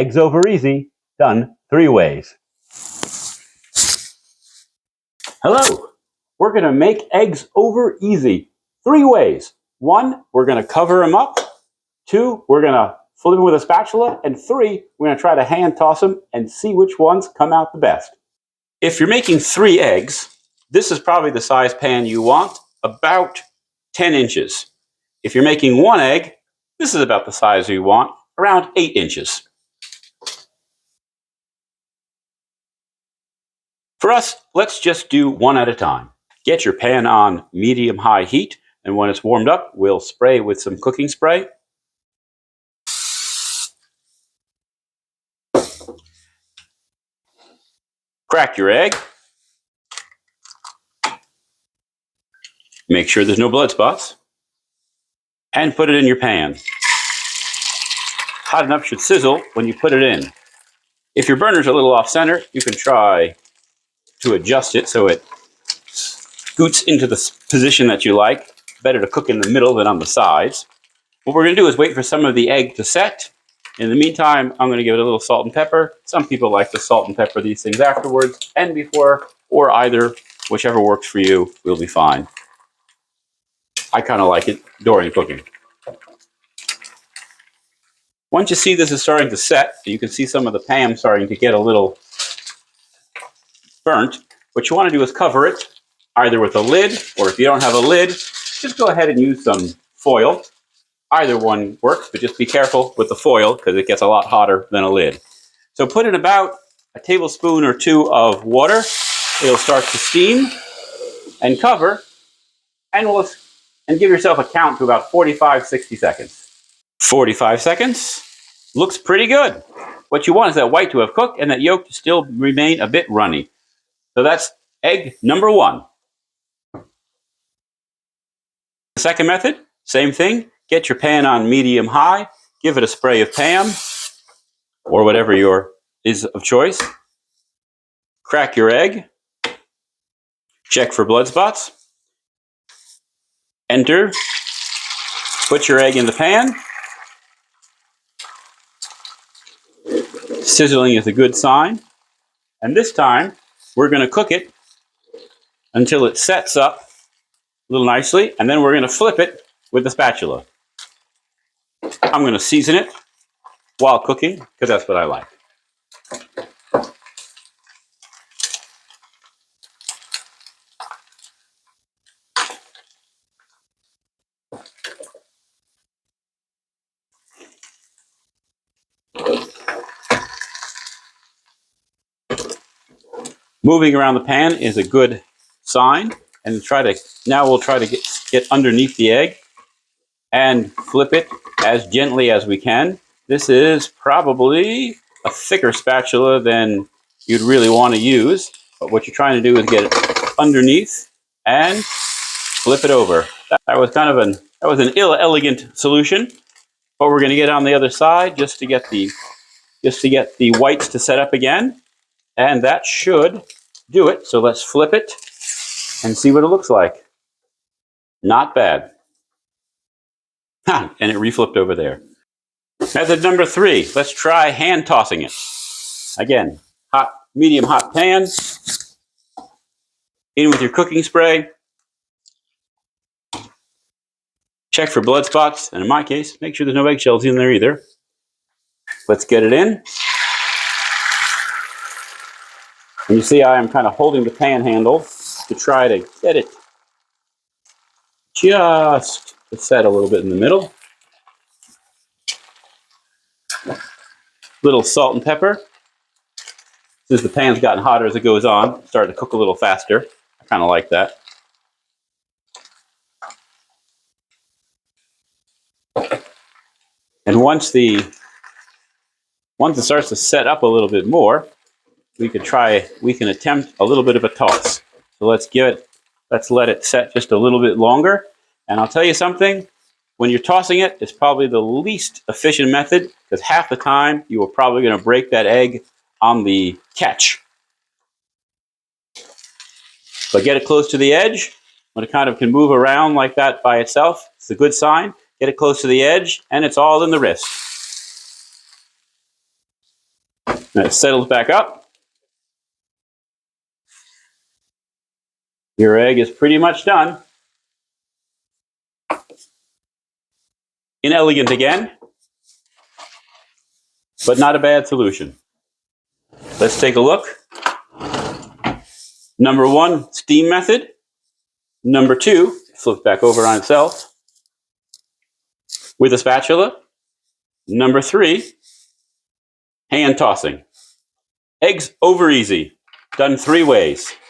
Eggs over easy, done 3 ways. Hello, we're going to make eggs over easy 3 ways. 1, we're going to cover them up. 2, we're going to flip them with a spatula. And 3, we're going to try to hand toss them and see which ones come out the best. If you're making 3 eggs, this is probably the size pan you want, about 10 inches. If you're making 1 egg, this is about the size you want, around 8 inches. For us, let's just do 1 at a time. Get your pan on medium-high heat, and when it's warmed up, we'll spray with some cooking spray. Crack your egg. Make sure there's no blood spots. And put it in your pan. Hot enough should sizzle when you put it in. If your burner's a little off center, you can try to adjust it so it scoots into the position that you like. Better to cook in the middle than on the sides. What we're going to do is wait for some of the egg to set. In the meantime, I'm going to give it a little salt and pepper. Some people like to salt and pepper these things afterwards and before, or either, whichever works for you, will be fine. I kind of like it during cooking. Once you see this is starting to set, you can see some of the pan starting to get a little burnt. What you want to do is cover it, either with a lid, or if you don't have a lid, just go ahead and use some foil. Either one works, but just be careful with the foil because it gets a lot hotter than a lid. So put in about a tablespoon or 2 of water. It'll start to steam, and cover, and give yourself a count to about 45-60 seconds. 45 seconds. Looks pretty good. What you want is that white to have cooked and that yolk to still remain a bit runny. So that's egg number 1. The second method, same thing. Get your pan on medium-high. Give it a spray of Pam, or whatever your is of choice. Crack your egg. Check for blood spots. Enter. Put your egg in the pan. Sizzling is a good sign. And this time, we're going to cook it until it sets up a little nicely, and then we're going to flip it with the spatula. I'm going to season it while cooking, because that's what I like. Moving around the pan is a good sign, and now we'll try to get underneath the egg and flip it as gently as we can. This is probably a thicker spatula than you'd really want to use, but what you're trying to do is get it underneath and flip it over. That was kind of an ill-elegant solution, but we're going to get on the other side just to get the whites to set up again. And that should do it. So let's flip it and see what it looks like. Not bad. And it reflipped over there. Method number 3. Let's try hand tossing it. Again, medium hot pan. In with your cooking spray. Check for blood spots. And in my case, make sure there's no eggshells in there either. Let's get it in. And you see I am kind of holding the pan handle to try to get it just to set a little bit in the middle. Little salt and pepper. Since the pan's gotten hotter as it goes on, it's starting to cook a little faster. I kind of like that. And once it starts to set up a little bit more, we can attempt a little bit of a toss. So let's let it set just a little bit longer. And I'll tell you something, when you're tossing it, it's probably the least efficient method, because half the time you are probably going to break that egg on the catch. But get it close to the edge. When it kind of can move around like that by itself, it's a good sign. Get it close to the edge, and it's all in the wrist. And it settles back up. Your egg is pretty much done. Inelegant again, but not a bad solution. Let's take a look. Number 1, steam method. Number 2, flip back over on itself with a spatula. Number 3, hand tossing. Eggs over easy, done 3 ways.